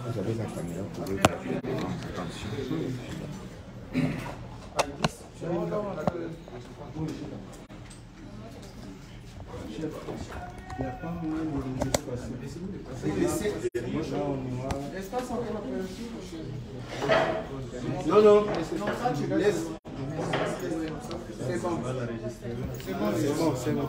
Vous avez la caméra pour attention. Il n'y a pas moyen de non, non. Laisse. C'est bon. C'est bon.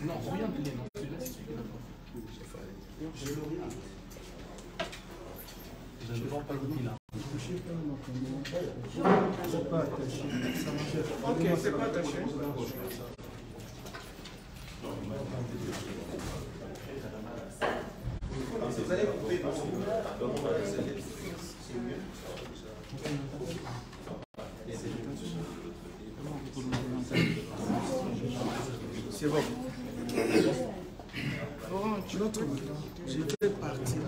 Non, regarde les noms. Je ne vends pas l'outil là. C'est pas attaché. Ok, c'est pas attaché. Vous allez couper. C'est bon. L'autre, je vais partir.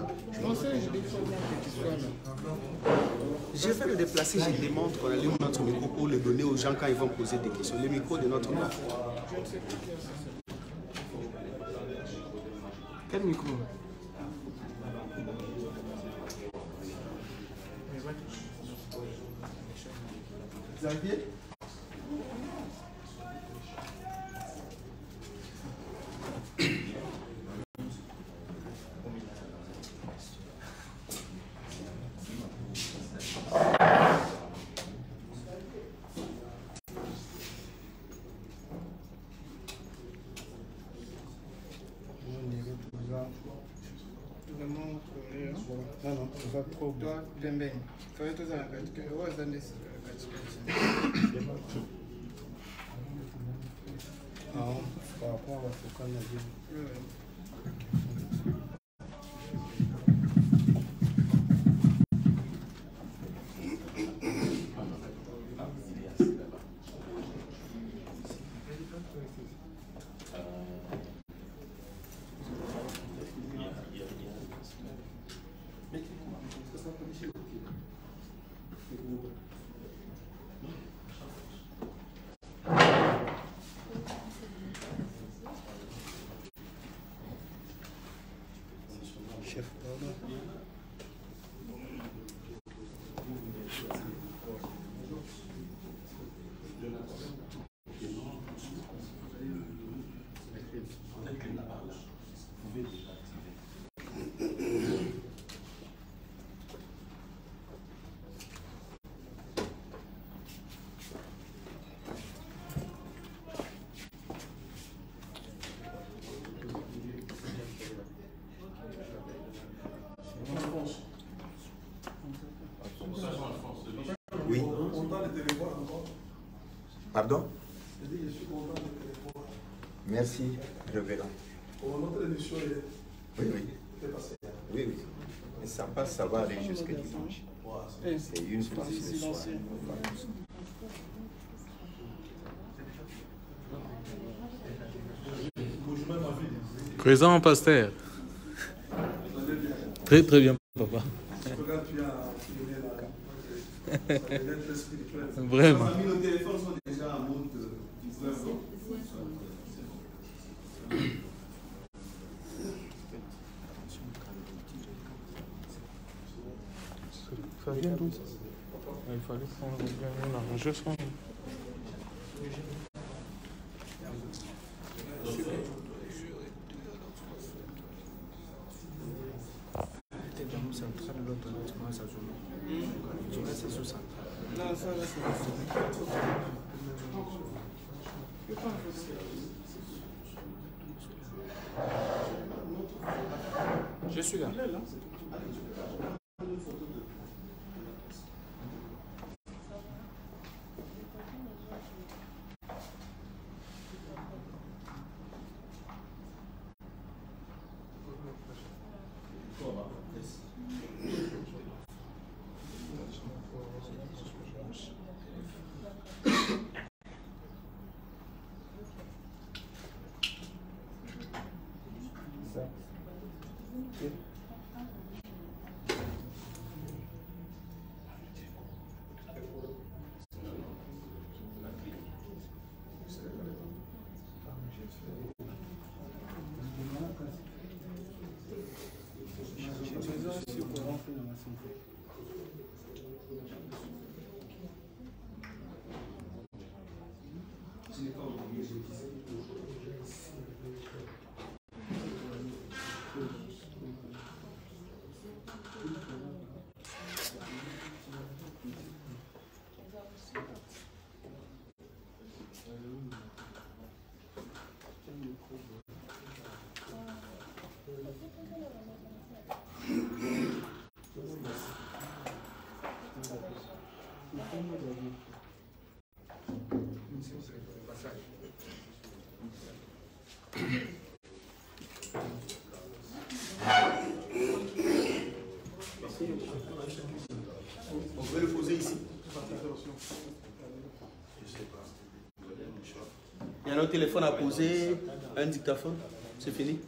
Je vais le déplacer, je démontre qu'on allume notre micro pour le donner aux gens quand ils vont poser des questions. Le micro de notre micro. Quel micro? Xavier? Non, ça va trop bien. Bien. Fais tout ça. Par rapport à ce qu'on a dit. Chef, Oui. Pardon? Merci, révérend. Oui, oui. Oui, oui. Et ça passe, ça va aller jusqu'à dimanche. C'est une place le soir. Présent, pasteur. Très très bien, papa. Vraiment. Nos téléphones sont déjà en mode Ça vient d'où? Il fallait prendre un enregistrement. Non, ça va, Je suis là. On peut le poser ici. Il y a un autre téléphone à poser, un dictaphone, c'est fini.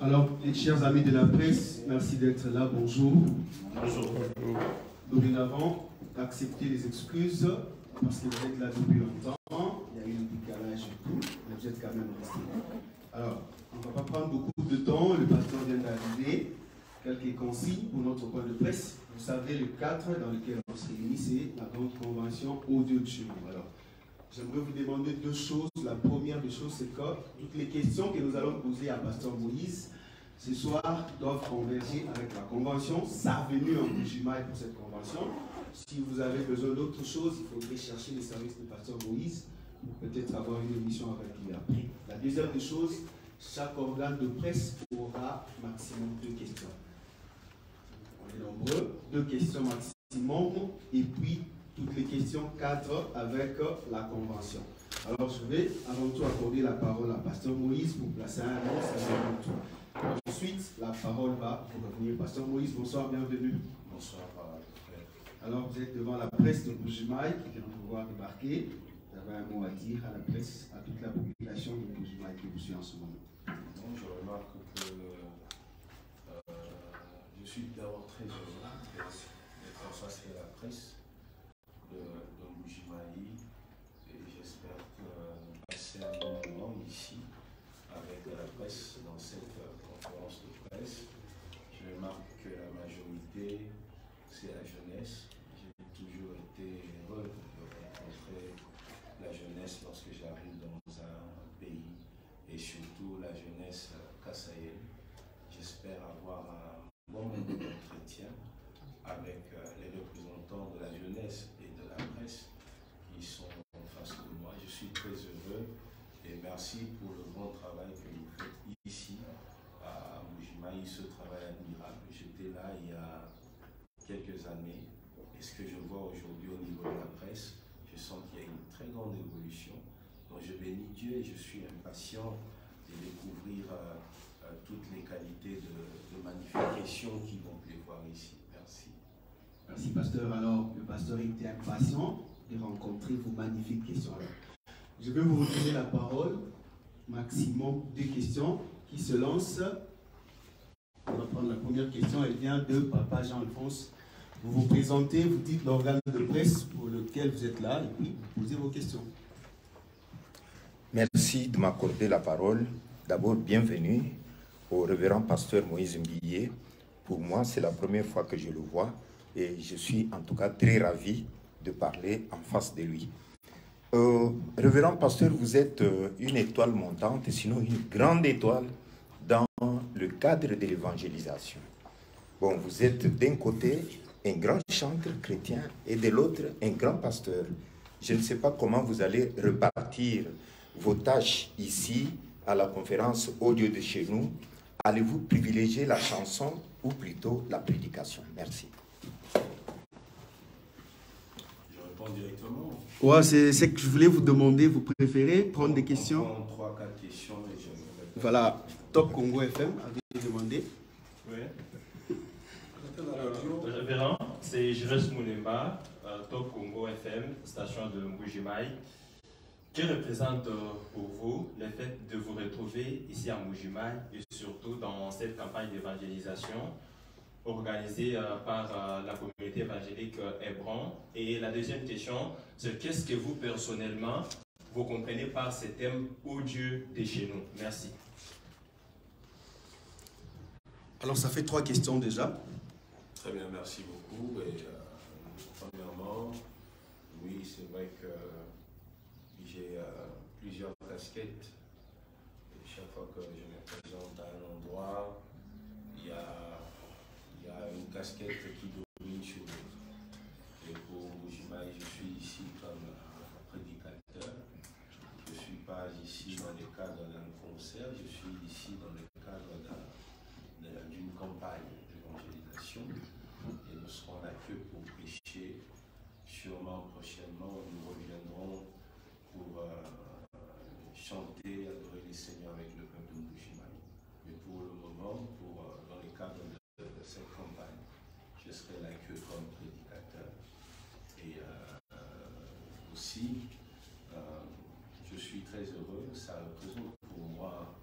Alors, les chers amis de la presse, merci d'être là, bonjour. Bonjour. Dorénavant, acceptez les excuses, parce que vous êtes là depuis longtemps, il y a eu un décalage et tout, mais vous êtes quand même restés. Alors, on ne va pas prendre beaucoup de temps, le pasteur vient d'arriver, quelques consignes pour notre point de presse. Vous savez, le cadre dans lequel on se réunit, c'est la grande convention audio de chez nous. Alors, j'aimerais vous demander deux choses. La première des choses, c'est que toutes les questions que nous allons poser à Pasteur Moïse ce soir doivent converger avec la convention. Sa venue en Bujimaï pour cette convention. Si vous avez besoin d'autre chose, il faudrait chercher les services de Pasteur Moïse pour peut-être avoir une émission avec lui après. La deuxième des choses, chaque organe de presse aura maximum 2 questions. On est nombreux, 2 questions maximum, et puis toutes les questions cadrent avec la convention. Alors je vais avant tout accorder la parole à Pasteur Moïse pour placer un annonce. Ensuite, la parole va vous revenir. Pasteur Moïse, bonsoir, bienvenue. Bonsoir, frère. Alors vous êtes devant la presse de Bujimaï qui vient de pouvoir débarquer. Vous avez un mot à dire à la presse, à toute la population de Bujimaï qui vous suit en ce moment. Bon, je remarque que je suis d'abord très heureux d'être face à la presse de Bujimaï et j'espère passer un bon moment ici avec la presse dans cette conférence de presse. Je remarque que la majorité, c'est la jeunesse. J'ai toujours été heureux de rencontrer la jeunesse lorsque j'arrive dans un pays et surtout la jeunesse kassaïenne. J'espère avoir un bon moment d'entretien avec les représentants de la jeunesse et de la presse qui sont en face de moi. Je suis très heureux et merci pour le bon travail que vous faites ici à Bujimaï, ce travail admirable. J'étais là il y a quelques années et ce que je vois aujourd'hui au niveau de la presse, je sens qu'il y a une très grande évolution. Donc je bénis Dieu et je suis impatient de découvrir toutes les qualités de magnification qui vont pleuvoir ici. Merci. Merci pasteur. Alors le pasteur était impatient de rencontrer vos magnifiques questions. Je vais vous redonner la parole, maximum 2 questions qui se lancent. On va prendre la première question, elle vient de Papa Jean-Alphonse. Vous vous présentez, vous dites l'organe de presse pour lequel vous êtes là et puis vous posez vos questions. Merci de m'accorder la parole. D'abord, bienvenue au révérend pasteur Moïse Mbillié. Pour moi, c'est la première fois que je le vois et je suis en tout cas très ravi de parler en face de lui. Révérend pasteur, vous êtes une étoile montante, sinon une grande étoile dans le cadre de l'évangélisation. Bon, vous êtes d'un côté un grand chanteur chrétien et de l'autre un grand pasteur. Je ne sais pas comment vous allez repartir vos tâches ici à la conférence audio de chez nous. Allez-vous privilégier la chanson ou plutôt la prédication? Merci. Je réponds directement. Ouais, c'est ce que je voulais vous demander. Vous préférez prendre des questions? On prend 3-4 questions et je réponds. Voilà, Top Congo FM avait demandé. Oui. Révérend, c'est Jires Mounemba, Top Congo FM, station de Bujimaï. Que représente pour vous le fait de vous retrouver ici à Mbuji-Mayi et surtout dans cette campagne d'évangélisation organisée par la communauté évangélique Hébron? Et la deuxième question, c'est qu'est-ce que vous personnellement, vous comprenez par ce thème « Ô Dieu de chez nous ». Merci. Alors ça fait 3 questions déjà. Très bien, merci beaucoup. Et premièrement, oui, c'est vrai que j'ai plusieurs casquettes. Et chaque fois que je me présente à un endroit, il y a une casquette qui domine sur l'autre. Et pour Mbuji-Mayi, je suis ici comme prédicateur. Je ne suis pas ici dans le cadre d'un concert, je suis ici dans le cadre d'une campagne d'évangélisation. Et nous serons là que pour prêcher. Sûrement prochainement, nous reviendrons pour chanter, adorer les Seigneurs avec le peuple de Mbuji-Mayi. Mais pour le moment, dans le cadre de cette campagne, je serai là que comme prédicateur. Et aussi, je suis très heureux, ça représente pour moi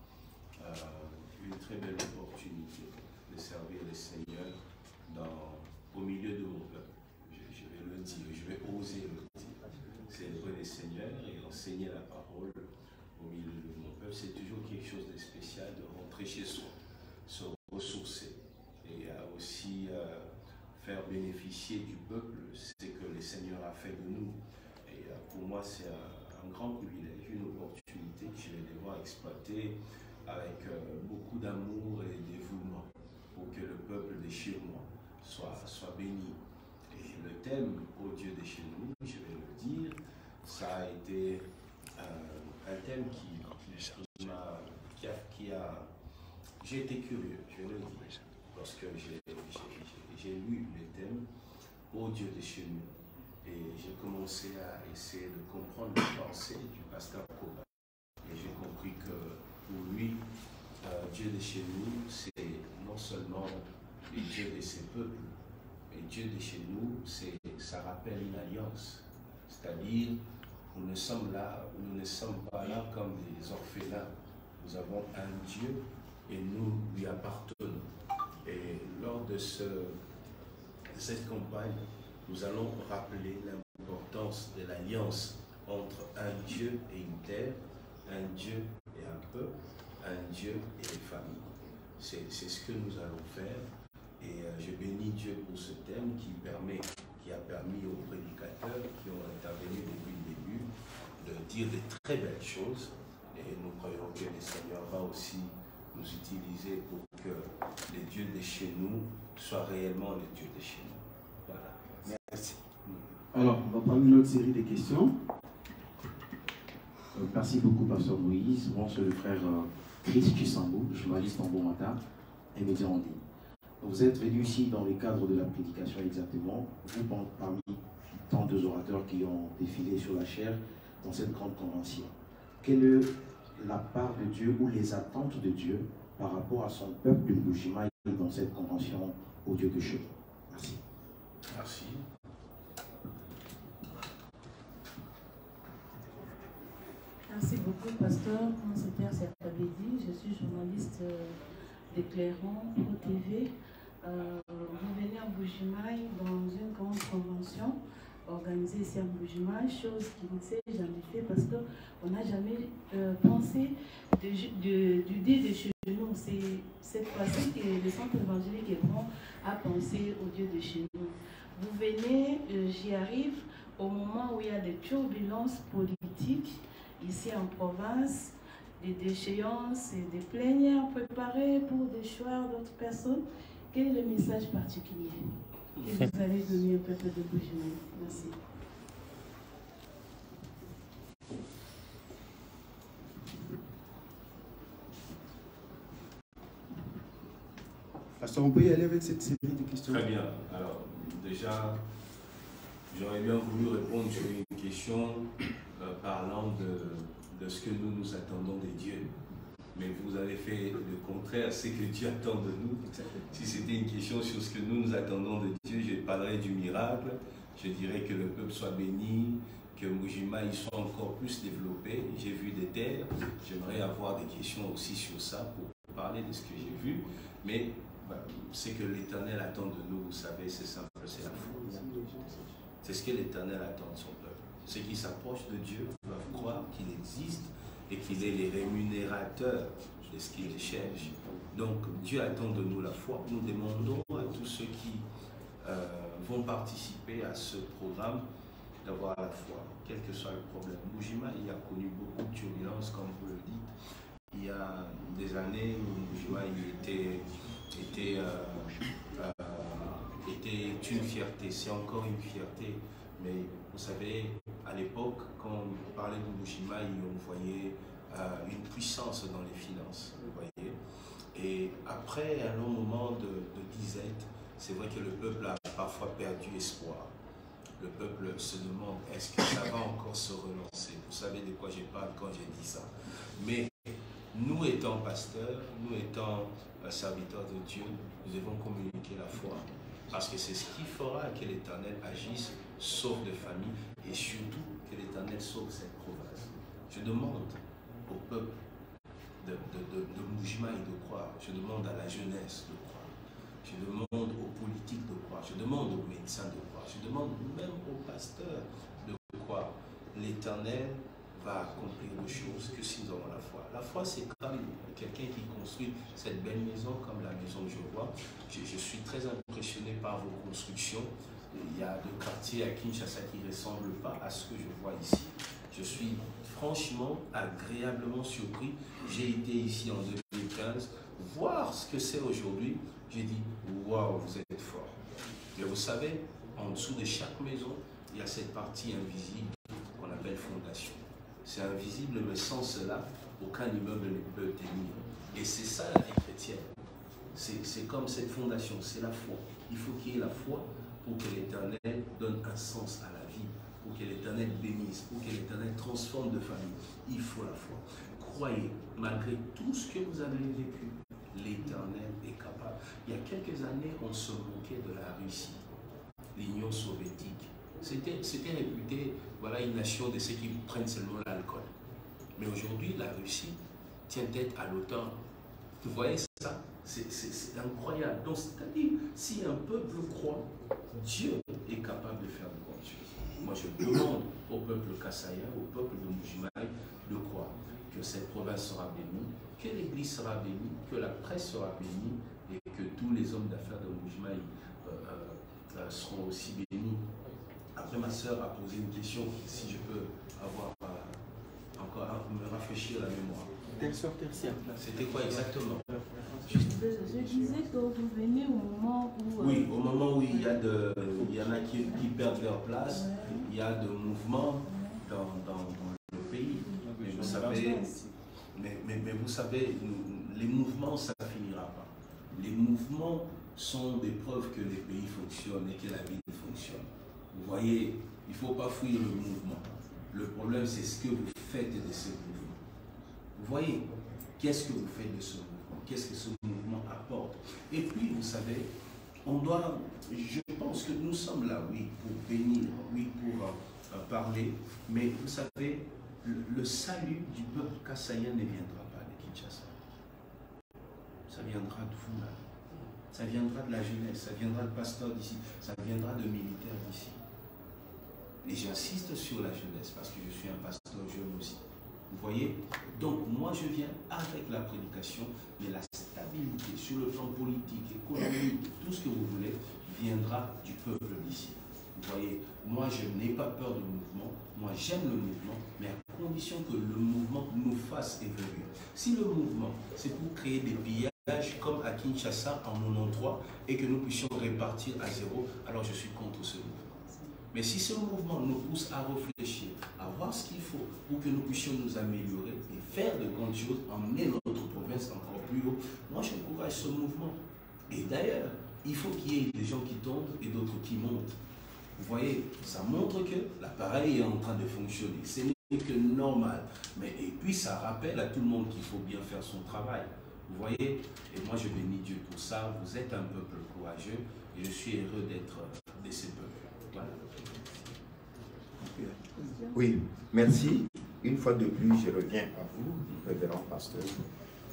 une très belle opportunité de servir le Seigneur au milieu de mon peuple. Je vais le dire, je vais oser le dire. Célébrer le Seigneur et enseigner la parole au milieu de mon peuple, c'est toujours quelque chose de spécial de rentrer chez soi, se ressourcer et aussi faire bénéficier du peuple ce que le Seigneur a fait de nous. Et pour moi, c'est un grand privilège, une opportunité que je vais devoir exploiter avec beaucoup d'amour et de dévouement pour que le peuple de chez moi soit béni. Et le thème « Ô Dieu de chez nous », je vais le dire, ça a été un thème j'ai été curieux, je le dis, parce que j'ai lu le thème « Ô Dieu de chez nous ». Et j'ai commencé à essayer de comprendre la pensée du pasteur Koba. Et j'ai compris que pour lui, Dieu de chez nous, c'est non seulement le Dieu de ses peuples, mais Dieu de chez nous, ça rappelle une alliance. C'est-à-dire, nous ne sommes pas là comme des orphelins. Nous avons un Dieu et nous lui appartenons. Et lors de cette campagne, nous allons rappeler l'importance de l'alliance entre un Dieu et une terre, un Dieu et un peuple, un Dieu et une famille. C'est ce que nous allons faire. Et je bénis Dieu pour ce thème qui a permis aux prédicateurs qui ont intervenu depuis le début de dire de très belles choses. Et nous croyons que le Seigneur va aussi nous utiliser pour que les dieux de chez nous soient réellement les dieux de chez nous. Voilà. Merci. Alors, on va prendre une autre série de questions. Merci beaucoup, Pasteur Moïse. Moi, c'est le frère Chris Chisambou, journaliste en bon matin et média en ligne. Vous êtes venu ici dans le cadre de la prédication exactement, vous parmi tant d'orateurs qui ont défilé sur la chaire dans cette grande convention. Quelle est la part de Dieu ou les attentes de Dieu par rapport à son peuple de Mbuji-Mayi dans cette convention au Dieu de chez nous? Merci. Merci. Merci beaucoup, pasteur. Moi, c'est Père Sertabedi. Je suis journaliste d'éclairant au TV. Vous venez à Mbuji-Mayi dans une grande convention organisée ici à Mbuji-Mayi, chose qui ne s'est jamais fait parce qu'on n'a jamais pensé du Dieu de chez nous. C'est cette fois-ci que le centre évangélique Hébron a pensé au Dieu de chez nous. Vous venez, j'y arrive, au moment où il y a des turbulences politiques ici en province, des déchéances et des plénières préparées pour déchoir d'autres personnes. Quel est le message particulier que vous allez donner au peuple de Mbuji-Mayi? Merci. Pasteur, on peut y aller avec cette série de questions? Très bien. Alors, déjà, j'aurais bien voulu répondre sur une question parlant de ce que nous attendons de Dieu. Mais vous avez fait le contraire à ce que Dieu attend de nous. Si c'était une question sur ce que nous attendons de Dieu, je parlerais du miracle. Je dirais que le peuple soit béni, que Mujima ils sont encore plus développés. J'ai vu des terres, j'aimerais avoir des questions aussi sur ça pour parler de ce que j'ai vu, mais c'est que l'Éternel attend de nous, vous savez, c'est simple, c'est la foi. C'est ce que l'Éternel attend de son peuple. Ceux qui s'approchent de Dieu doivent croire qu'il existe et qu'il est les rémunérateurs de ce qu'ils cherchent. Donc Dieu attend de nous la foi. Nous demandons à tous ceux qui vont participer à ce programme d'avoir la foi, quel que soit le problème. Mujima, il a connu beaucoup de turbulences, comme vous le dites. Il y a des années où Mujima était une fierté, c'est encore une fierté. Mais vous savez, à l'époque, quand on parlait de Mujima, on voyait une puissance dans les finances, vous voyez. Et après un long moment de disette, c'est vrai que le peuple a parfois perdu espoir. Le peuple se demande, est-ce que ça va encore se relancer? Vous savez de quoi je parle quand j'ai dit ça. Mais nous étant pasteurs, nous étant serviteurs de Dieu, nous devons communiquer la foi. Parce que c'est ce qui fera que l'Éternel agisse, sauve des familles, et surtout que l'Éternel sauve cette province. Je demande au peuple de Mujima de croire. Je demande à la jeunesse de croire. Je demande aux politiques de croire. Je demande aux médecins de croire. Je demande même aux pasteurs de croire. L'Éternel va accomplir des choses que si nous avons la foi. La foi, c'est comme quelqu'un qui construit cette belle maison, comme la maison que je vois. Je suis très impressionné par vos constructions. Il y a des quartiers à Kinshasa qui ne ressemblent pas à ce que je vois ici. Je suis franchement agréablement surpris. J'ai été ici en 2015, voir ce que c'est aujourd'hui. J'ai dit, waouh, vous êtes fort. Mais vous savez, en dessous de chaque maison, il y a cette partie invisible qu'on appelle fondation. C'est invisible, mais sans cela, aucun immeuble ne peut tenir. Et c'est ça la vie chrétienne. C'est comme cette fondation, c'est la foi. Il faut qu'il y ait la foi pour que l'Éternel donne un sens à la vie, pour que l'Éternel bénisse, pour que l'Éternel transforme de famille. Il faut la foi. Croyez, malgré tout ce que vous avez vécu, l'Éternel est capable. Il y a quelques années, on se moquait de la Russie, l'Union soviétique. C'était réputé, voilà, une nation de ceux qui prennent seulement l'alcool. Mais aujourd'hui, la Russie tient tête à l'OTAN. Vous voyez ça? C'est incroyable. Donc, c'est-à-dire, si un peuple croit, Dieu est capable de faire de bonnes choses. Moi, je demande au peuple kassaïen, au peuple de Mbujimayi, de croire que cette province sera bénie, que l'Église sera bénie, que la presse sera bénie et que tous les hommes d'affaires de Mbujimayi seront aussi bénis. Après, ma soeur a posé une question, si je peux avoir encore à me rafraîchir la mémoire. C'était quoi exactement? Je disais que vous venez au moment où... Oui, au moment où il y en a qui perdent leur place, il y a de mouvements dans le pays. Mais vous savez, mais vous savez, les mouvements, ça ne finira pas. Les mouvements sont des preuves que les pays fonctionnent et que la vie fonctionne. Vous voyez, il ne faut pas fuir le mouvement. Le problème, c'est ce que vous faites de ce mouvement. Vous voyez, qu'est-ce que vous faites de ce mouvement? Qu'est-ce que ce mouvement apporte? Et puis, vous savez, je pense que nous sommes là, oui, pour bénir, oui, pour parler, mais vous savez, le salut du peuple kassaïen ne viendra pas de Kinshasa. Ça viendra de vous, là. Ça viendra de la jeunesse, ça viendra de pasteurs d'ici, ça viendra de militaires d'ici. Et j'insiste sur la jeunesse parce que je suis un pasteur jeune aussi. Vous voyez? Donc moi je viens avec la prédication, mais la stabilité sur le plan politique, économique, tout ce que vous voulez, viendra du peuple d'ici. Vous voyez? Moi je n'ai pas peur du mouvement, moi j'aime le mouvement, mais à condition que le mouvement nous fasse évoluer. Si le mouvement, c'est pour créer des pillages comme à Kinshasa en 93 et que nous puissions répartir à zéro, alors je suis contre ce mouvement. Mais si ce mouvement nous pousse à réfléchir, à voir ce qu'il faut pour que nous puissions nous améliorer et faire de grandes choses, emmener notre province encore plus haut, moi j'encourage ce mouvement. Et d'ailleurs, il faut qu'il y ait des gens qui tombent et d'autres qui montent. Vous voyez, ça montre que l'appareil est en train de fonctionner. Ce n'est que normal. Et puis ça rappelle à tout le monde qu'il faut bien faire son travail. Vous voyez, et moi je bénis Dieu pour ça. Vous êtes un peuple courageux et je suis heureux d'être de ce peuple. Voilà. Oui, merci. Une fois de plus, je reviens à vous, révérend pasteur.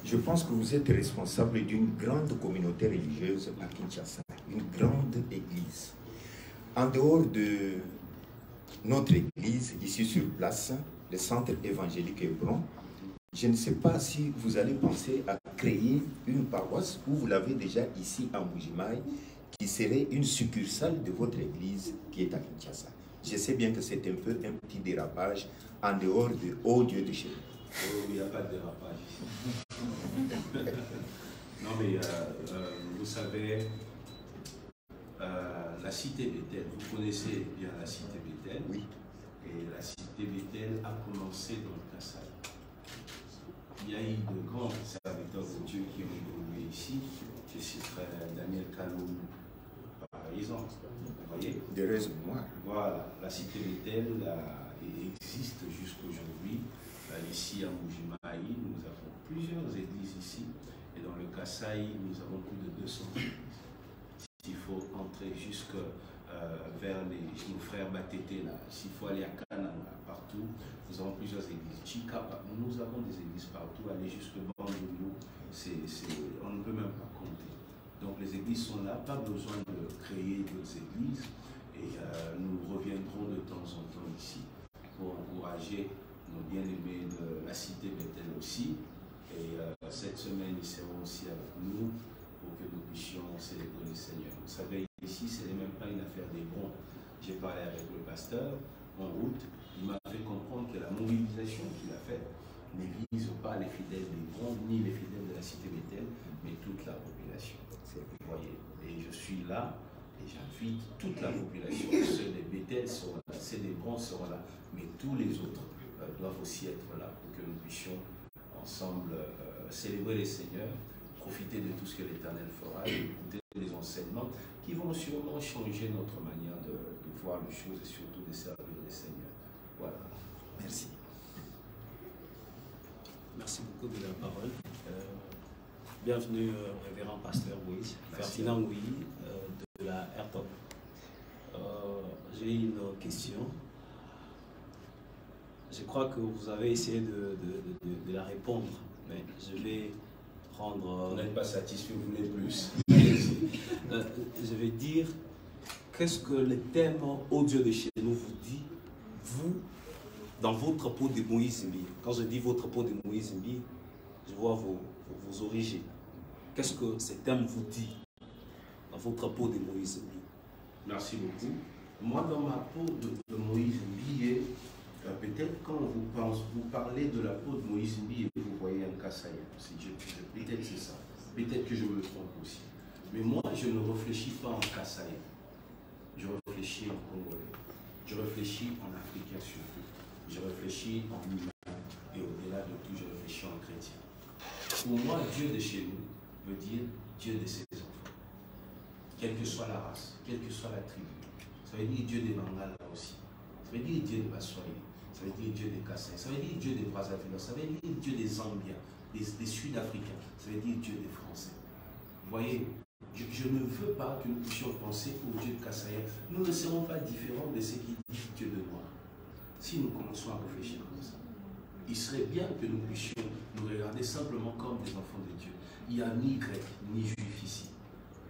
Je pense que vous êtes responsable d'une grande communauté religieuse à Kinshasa, une grande église. En dehors de notre église, ici sur place, le centre évangélique Hébron, je ne sais pas si vous allez penser à créer une paroisse, ou vous l'avez déjà ici à Mbuji-Mayi, qui serait une succursale de votre église qui est à Kinshasa. Je sais bien que c'est un peu un petit dérapage en dehors de haut Dieu de chez nous. Oh, il n'y a pas de dérapage ici. Non mais vous savez, la cité Bethel, vous connaissez bien la cité Bethel. Oui. Et la cité Bethel a commencé dans le Kassai. Il y a eu de grands serviteurs de Dieu qui ont évolué ici. Je citerai Daniel Kalou, par exemple. Vous voyez? De raison, moi. Voilà, la cité Bethel existe jusqu'aujourd'hui. Ici à Mbuji-Mayi, nous avons plusieurs églises ici. Et dans le Kassai, nous avons plus de 200 églises. S'il faut entrer jusque vers nos frères Batété, s'il faut aller à Cana, partout, nous avons plusieurs églises. Chikapa, nous avons des églises partout, aller jusque Bandundu, on ne peut même pas compter. Donc les églises sont là, pas besoin de créer d'autres églises. Et nous reviendrons de temps en temps ici pour encourager nos bien-aimés de la cité Bethel aussi. Et cette semaine, ils seront aussi avec nous pour que nous puissions célébrer le Seigneur. Vous savez, ici, ce n'est même pas une affaire des bons. J'ai parlé avec le pasteur en route. Il m'a fait comprendre que la mobilisation qu'il a faite ne vise pas les fidèles des bons, ni les fidèles de la cité Bethel, mais toute la population. Vous voyez, et je suis là, et j'invite toute la population. Ceux des Bethel seront là, ceux des bons seront là, mais tous les autres doivent aussi être là pour que nous puissions ensemble célébrer les Seigneurs, profiter de tout ce que l'Éternel fera, écouter les enseignements qui vont sûrement changer notre manière de voir les choses et surtout de servir les Seigneurs. Voilà. Merci. Merci beaucoup de la parole. Bienvenue, révérend pasteur Moïse, Ferdinand Ngouilly de la RTOP. J'ai une question. Je crois que vous avez essayé de la répondre, mais je vais prendre... Vous n'êtes pas satisfait, vous voulez plus. Je vais dire, qu'est-ce que le thème « Ô Dieu de chez nous » vous dit, vous, dans votre peau de Moïse Mbi. Quand je dis votre peau de Moïse Mbi, je vois vos origines. Qu'est-ce que ce thème vous dit dans votre peau de Moïse Mbi? Merci beaucoup. Moi, dans ma peau de Moïse Mbi, peut-être quand vous parlez de la peau de Moïse Mbi et vous voyez un Kassaïen, peut-être c'est ça. Peut-être que je me trompe aussi. Mais moi, je ne réfléchis pas en Kassaïen. Je réfléchis en Congolais. Je réfléchis en Africain surtout. Je réfléchis en humain. Et au-delà de tout, je réfléchis en chrétien. Pour moi, Dieu de chez nous veut dire Dieu de ses enfants. Quelle que soit la race, quelle que soit la tribu. Ça veut dire Dieu des Bangala aussi. Ça veut dire Dieu des Baswahili. Ça veut dire Dieu des Kassai. Ça veut dire Dieu des Brazzaville. Ça veut dire Dieu des Zambiens, des Sud-Africains. Ça veut dire Dieu des Français. Vous voyez, je ne veux pas que nous puissions penser au Dieu de Kassaïen. Nous ne serons pas différents de ce qui dit Dieu de Noir. Si nous commençons à réfléchir comme ça, il serait bien que nous puissions nous regarder simplement comme des enfants de Dieu. Il n'y a ni grec, ni juif ici.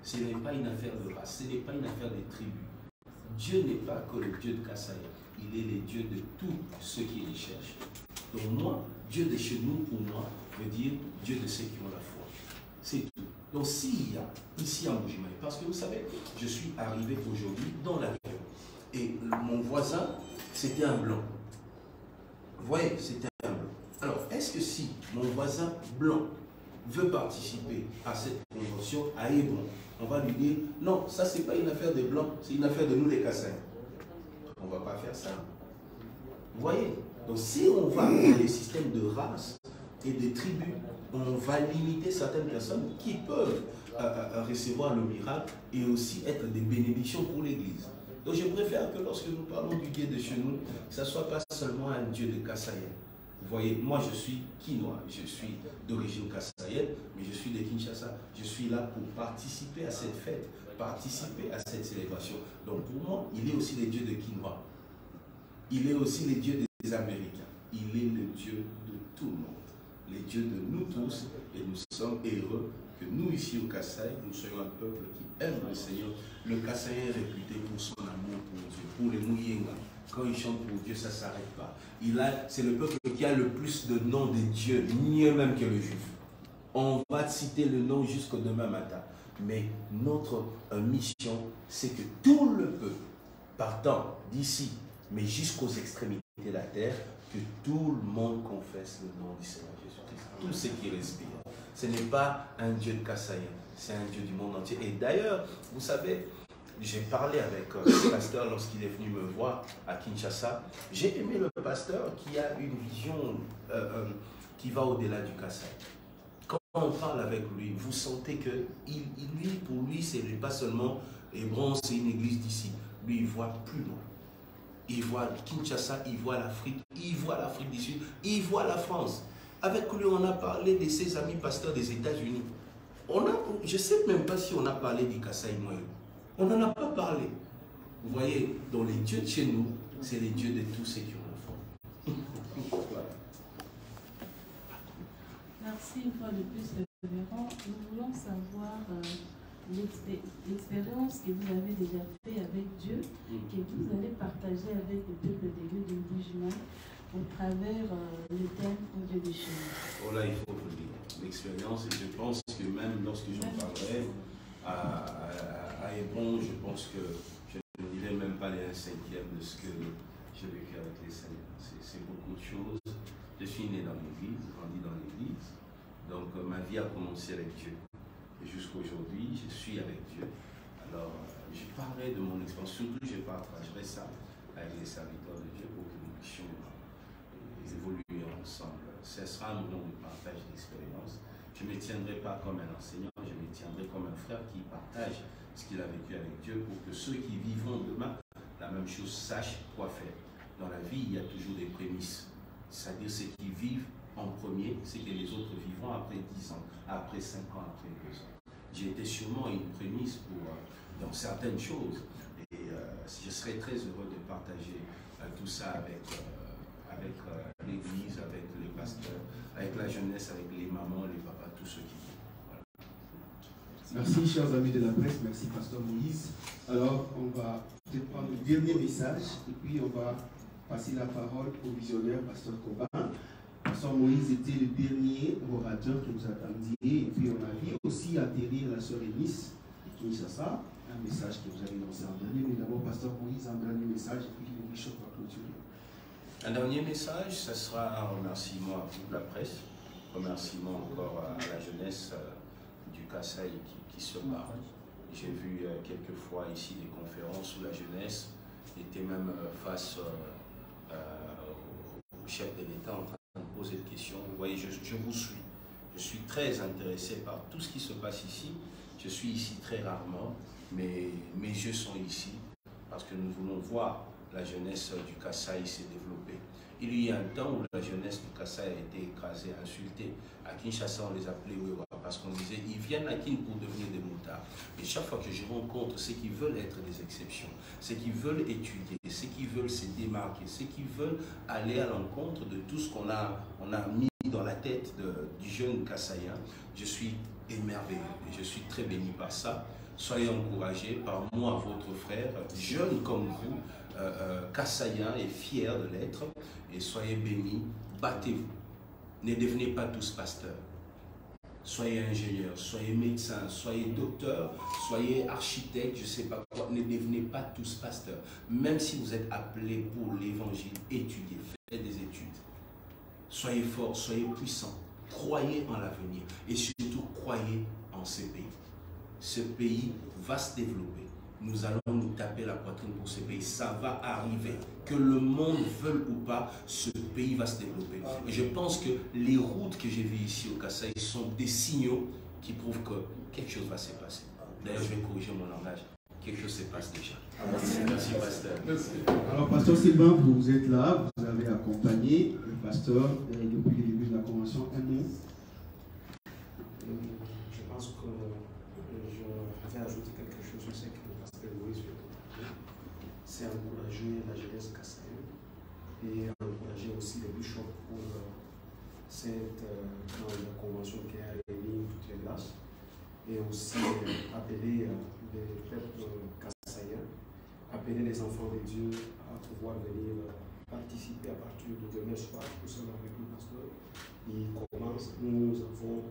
Ce n'est pas une affaire de race, ce n'est pas une affaire des tribus. Dieu n'est pas que le Dieu de Kassaïen. Il est le Dieu de tous ceux qui les cherchent. Donc moi, Dieu de chez nous, pour moi, veut dire Dieu de ceux qui ont la foi. C'est tout. Donc s'il y a ici à Mbuji-Mayi, parce que vous savez, je suis arrivé aujourd'hui dans l'avion et mon voisin, c'était un blanc. Vous voyez, c'était un blanc. Alors, est-ce que si mon voisin blanc veut participer à cette convention à Hébron, on va lui dire, non, ça c'est pas une affaire des blancs, c'est une affaire de nous les Kassais. On ne va pas faire ça. Vous voyez? Donc si on va dans les systèmes de race et de tribus, on va limiter certaines personnes qui peuvent recevoir le miracle et aussi être des bénédictions pour l'Église. Donc je préfère que lorsque nous parlons du Dieu de chez nous, ça ne soit pas seulement un Dieu de Kassaïen. Vous voyez, moi je suis Kinois, je suis d'origine kassaïenne, mais je suis de Kinshasa. Je suis là pour participer à cette fête, participer à cette célébration. Donc pour moi, il est aussi le Dieu de Kinois. Il est aussi le Dieu des Américains. Il est le Dieu de tout le monde. Le Dieu de nous tous. Et nous sommes heureux que nous, ici au Kasaï, nous soyons un peuple qui aime le Seigneur. Le Kasaïen est réputé pour son amour pour Dieu. Pour les Mouyenga, quand ils chantent pour Dieu, ça ne s'arrête pas. C'est le peuple qui a le plus de noms de Dieu, mieux même que le juif. On va citer le nom jusqu'au demain matin. Mais notre mission, c'est que tout le peuple, partant d'ici, mais jusqu'aux extrémités de la terre, que tout le monde confesse le nom du Seigneur Jésus-Christ. Tout ce qui respire. Ce n'est pas un Dieu de Kasaïen, c'est un Dieu du monde entier. Et d'ailleurs, vous savez, j'ai parlé avec le pasteur lorsqu'il est venu me voir à Kinshasa. J'ai aimé le pasteur qui a une vision qui va au-delà du Kasaï. Quand on parle avec lui, vous sentez que pour lui, ce n'est pas seulement Hébron, c'est une église d'ici. Lui, il voit plus loin. Il voit Kinshasa, il voit l'Afrique du Sud, il voit la France. Avec lui, on a parlé de ses amis pasteurs des États-Unis. Je ne sais même pas si on a parlé du Kasaï Moyen. On n'en a pas parlé. Vous voyez, dans les dieux de chez nous, c'est les dieux de tous ceux qui ont la foi. Voilà. Merci une fois de plus, révérend. Nous voulons savoir l'expérience que vous avez déjà fait avec Dieu, que vous allez partager avec le peuple de Dieu de Mbujimai au travers le thème au Dieu de chez nous. Oh là, il faut le dire. L'expérience, et je pense que même lorsque j'en parlerai à Hébron, je pense que je ne dirai même pas les 1/5 de ce que j'ai vécu avec les Seigneurs. C'est beaucoup de choses. Je suis né dans l'église, grandi dans l'église, donc ma vie a commencé avec Dieu. Et jusqu'aujourd'hui, je suis avec Dieu. Alors, je parlerai de mon expérience, surtout je partagerai ça avec les serviteurs de Dieu pour que nous puissions évoluer ensemble. Ce sera un moment de partage d'expérience. Je ne me tiendrai pas comme un enseignant, je me tiendrai comme un frère qui partage ce qu'il a vécu avec Dieu pour que ceux qui vivront demain, la même chose, sachent quoi faire. Dans la vie, il y a toujours des prémices. C'est-à-dire ceux qui vivent en premier, c'est que les autres vivront après 10 ans, après 5 ans, après 2 ans. J'ai été sûrement une prémisse dans certaines choses. Et je serais très heureux de partager tout ça avec l'église, avec les pasteurs, avec la jeunesse, avec les mamans, les papas, tous ceux qui vivent. Voilà. Merci, chers amis de la presse. Merci, pasteur Moïse. Alors, on va peut-être prendre le dernier message et puis on va passer la parole au visionnaire, pasteur Coban. Pasteur Moïse était le dernier orateur que nous attendions et puis on a vu aussi atterrir la sœur Eunice de Kinshasa, un message que vous avez lancé en dernier. Mais d'abord, pasteur Moïse, un dernier message et puis le bishop va clôturer. Un dernier message, ce sera un remerciement à toute la presse, remerciement encore à la jeunesse du Kasaï qui se bat. J'ai vu quelques fois ici des conférences où la jeunesse était même face au chef de l'État en train de poser des questions. Vous voyez, je vous suis. Je suis très intéressé par tout ce qui se passe ici. Je suis ici très rarement, mais mes yeux sont ici parce que nous voulons voir la jeunesse du Kasaï s'est développée. Il y a un temps où la jeunesse du Kasaï a été écrasée, insultée. À Kinshasa, on les appelait Wewa parce qu'on disait ils viennent à Kin pour devenir des moutards. Et chaque fois que je rencontre ceux qui veulent être des exceptions, ceux qui veulent étudier, ceux qui veulent se démarquer, ceux qui veulent aller à l'encontre de tout ce qu'on a mis dans la tête du jeune Kasaïen, je suis émerveillé et je suis très béni par ça. Soyez encouragés par moi, votre frère, jeune comme vous, Kasaïen et fier de l'être, et soyez bénis, battez-vous. Ne devenez pas tous pasteurs. Soyez ingénieurs, soyez médecins, soyez docteurs, soyez architectes, je ne sais pas quoi. Ne devenez pas tous pasteurs. Même si vous êtes appelés pour l'évangile, étudiez, faites des études. Soyez forts, soyez puissants, croyez en l'avenir et surtout croyez en ce pays. Ce pays va se développer. Nous allons nous taper la poitrine pour ce pays. Ça va arriver. Que le monde veuille ou pas, ce pays va se développer. Et je pense que les routes que j'ai vues ici au Kasaï sont des signaux qui prouvent que quelque chose va se passer. D'ailleurs, je vais corriger mon langage. Quelque chose se passe déjà. Merci, pasteur. Alors, pasteur Sylvain, vous êtes là, vous avez accompagné le pasteur depuis le début de la convention. Un mot. Je pense que je vais ajouter quelque chose. Je sais que le pasteur Moïse, c'est encourager la jeunesse kassaïenne et encourager aussi les bishops pour cette convention qui a réuni toutes les grâces, et aussi appeler les peuples kassaïens, appeler les enfants de Dieu à pouvoir venir participer à partir de demain soir, tout ça avec le pasteur. Il commence, nous avons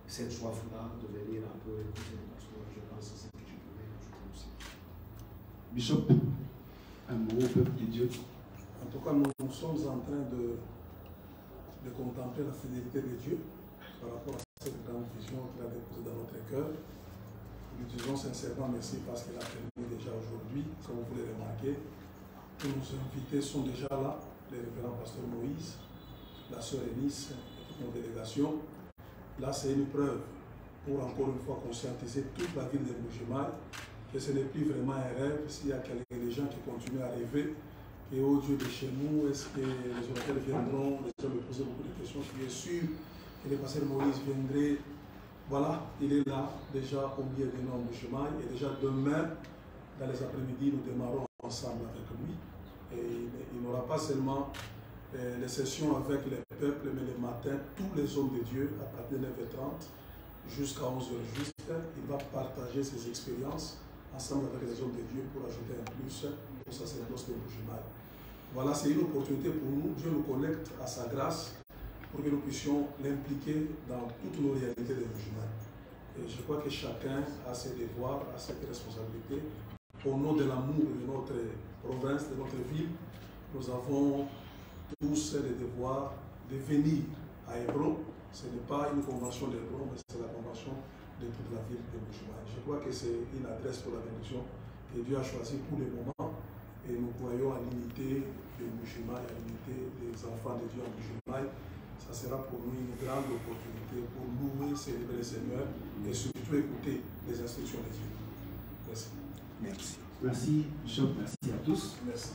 cette soif-là de venir un peu écouter le pasteur. Je pense que c'est ce que je pouvais ajouter aussi. Bishop, un mot au peuple de Dieu. En tout cas, nous sommes en train de contempler la fidélité de Dieu par rapport à cette grande vision qu'il a déposée dans notre cœur. Nous disons sincèrement merci parce qu'il a permis déjà aujourd'hui, comme vous pouvez remarquer, que nos invités sont déjà là, les révérends pasteur Moïse, la sœur Eunice et toute nos délégations. Là, c'est une preuve pour encore une fois conscientiser toute la ville de Mbuji-Mayi que ce n'est plus vraiment un rêve. S'il y a des gens qui continuent à rêver, et au Dieu de chez nous, est-ce que les orateurs viendront? Les gens me posaient beaucoup de questions. Je suis sûr que le pasteur Moïse viendrait. Voilà, il est là, déjà au milieu de nos Mbuji-Mayi. Et déjà demain, dans les après-midi, nous démarrons ensemble avec lui. Et il n'aura pas seulement les sessions avec les peuples, mais le matin, tous les hommes de Dieu, à partir de 9h30 jusqu'à 11h juste, il va partager ses expériences ensemble avec les hommes de Dieu pour ajouter un plus au sacerdoce de Mbuji-Mayi. Voilà, c'est une opportunité pour nous. Dieu nous connecte à sa grâce pour que nous puissions l'impliquer dans toutes nos réalités de Mbuji-Mayi. Et je crois que chacun a ses devoirs, a ses responsabilités. Au nom de l'amour de notre province, de notre ville, nous avons tous le devoir de venir à Hébron. Ce n'est pas une convention d'Hébron, mais c'est la convention de toute la ville de Mbuji-Mayi. Je crois que c'est une adresse pour la bénédiction que Dieu a choisie pour le moment. Et nous croyons à l'unité de Mbuji-Mayi, à l'unité des enfants de Dieu en Mbuji-Mayi. Ça sera pour nous une grande opportunité pour louer, célébrer le Seigneur et surtout écouter les instructions de Dieu. Merci. Merci. Merci, Bishop. Merci à tous. Merci.